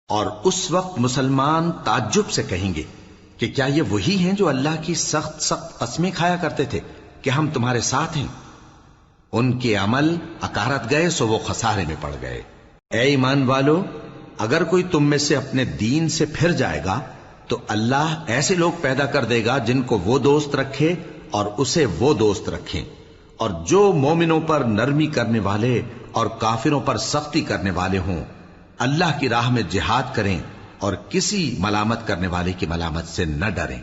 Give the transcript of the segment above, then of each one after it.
اور اس وقت مسلمان تعجب سے کہیں گے کہ کیا یہ وہی ہیں جو اللہ کی سخت سخت قسمیں کھایا کرتے تھے کہ ہم تمہارے ساتھ ہیں؟ ان کے عمل اکارت گئے سو وہ خسارے میں پڑ گئے۔ اے ایمان والو، اگر کوئی تم میں سے اپنے دین سے پھر جائے گا تو اللہ ایسے لوگ پیدا کر دے گا جن کو وہ دوست رکھے اور اسے وہ دوست رکھیں، اور جو مومنوں پر نرمی کرنے والے اور کافروں پر سختی کرنے والے ہوں، اللہ کی راہ میں جہاد کریں اور کسی ملامت کرنے والے کی ملامت سے نہ ڈریں۔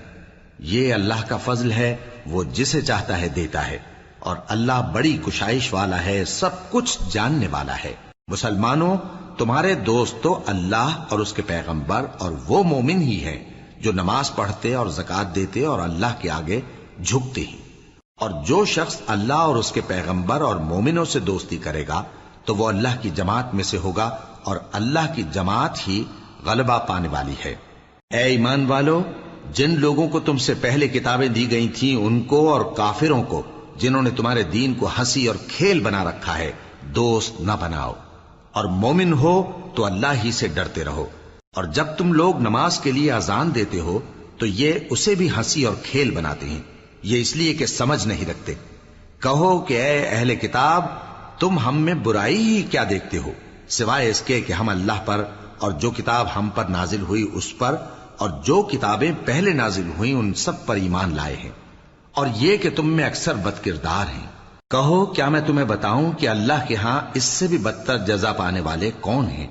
یہ اللہ کا فضل ہے، وہ جسے چاہتا ہے دیتا ہے، اور اللہ بڑی کشائش والا ہے، سب کچھ جاننے والا ہے۔ مسلمانوں، تمہارے دوست تو اللہ اور اس کے پیغمبر اور وہ مومن ہی ہیں جو نماز پڑھتے اور زکوٰۃ دیتے اور اللہ کے آگے جھکتے ہیں۔ اور جو شخص اللہ اور اس کے پیغمبر اور مومنوں سے دوستی کرے گا تو وہ اللہ کی جماعت میں سے ہوگا، اور اللہ کی جماعت ہی غلبہ پانے والی ہے۔ اے ایمان والو، جن لوگوں کو تم سے پہلے کتابیں دی گئی تھیں ان کو اور کافروں کو جنہوں نے تمہارے دین کو ہنسی اور کھیل بنا رکھا ہے دوست نہ بناؤ، اور مومن ہو تو اللہ ہی سے ڈرتے رہو۔ اور جب تم لوگ نماز کے لیے اذان دیتے ہو تو یہ اسے بھی ہنسی اور کھیل بناتے ہیں، یہ اس لیے کہ سمجھ نہیں رکھتے۔ کہو کہ اے اہل کتاب، تم ہم میں برائی ہی کیا دیکھتے ہو، سوائے اس کے کہ ہم اللہ پر اور جو کتاب ہم پر نازل ہوئی اس پر اور جو کتابیں پہلے نازل ہوئیں ان سب پر ایمان لائے ہیں، اور یہ کہ تم میں اکثر بد کردار ہیں۔ کہو کیا میں تمہیں بتاؤں کہ اللہ کے ہاں اس سے بھی بدتر جزا پانے والے کون ہیں؟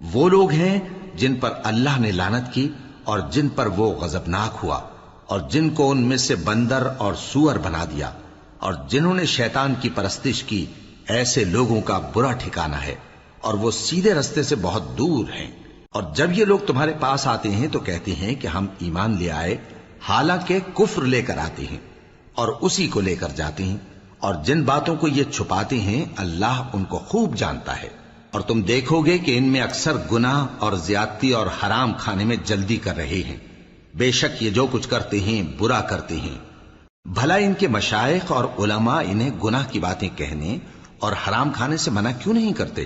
وہ لوگ ہیں جن پر اللہ نے لعنت کی اور جن پر وہ غضبناک ہوا، اور جن کو ان میں سے بندر اور سور بنا دیا، اور جنہوں نے شیطان کی پرستش کی، ایسے لوگوں کا برا ٹھکانہ ہے، اور وہ سیدھے رستے سے بہت دور ہیں۔ اور جب یہ لوگ تمہارے پاس آتے ہیں تو کہتے ہیں کہ ہم ایمان لے آئے، حالانکہ کفر لے کر آتے ہیں اور اسی کو لے کر جاتے ہیں، اور جن باتوں کو یہ چھپاتے ہیں اللہ ان کو خوب جانتا ہے۔ اور تم دیکھو گے کہ ان میں اکثر گناہ اور زیادتی اور حرام کھانے میں جلدی کر رہے ہیں، بے شک یہ جو کچھ کرتے ہیں برا کرتے ہیں۔ بھلا ان کے مشائخ اور علماء انہیں گناہ کی باتیں کہنے اور حرام کھانے سے منع کیوں نہیں کرتے؟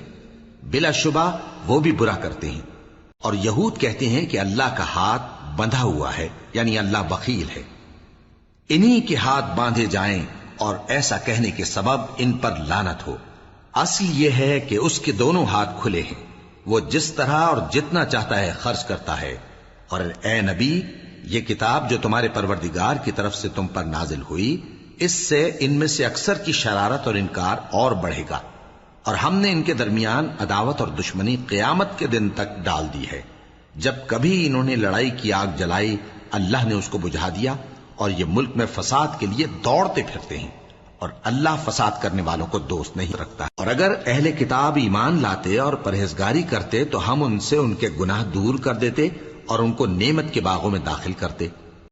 بلا شبہ وہ بھی برا کرتے ہیں۔ اور یہود کہتے ہیں کہ اللہ کا ہاتھ بندھا ہوا ہے، یعنی اللہ بخیل ہے، انہی کے ہاتھ باندھے جائیں، اور ایسا کہنے کے سبب ان پر لعنت ہو۔ اصل یہ ہے کہ اس کے دونوں ہاتھ کھلے ہیں، وہ جس طرح اور جتنا چاہتا ہے خرچ کرتا ہے۔ اور اے نبی، یہ کتاب جو تمہارے پروردگار کی طرف سے تم پر نازل ہوئی، اس سے ان میں سے اکثر کی شرارت اور انکار اور بڑھے گا، اور ہم نے ان کے درمیان عداوت اور دشمنی قیامت کے دن تک ڈال دی ہے۔ جب کبھی انہوں نے لڑائی کی آگ جلائی، اللہ نے اس کو بجھا دیا، اور یہ ملک میں فساد کے لیے دوڑتے پھرتے ہیں، اور اللہ فساد کرنے والوں کو دوست نہیں رکھتا۔ اور اگر اہل کتاب ایمان لاتے اور پرہیزگاری کرتے تو ہم ان سے ان کے گناہ دور کر دیتے اور ان کو نعمت کے باغوں میں داخل کرتے۔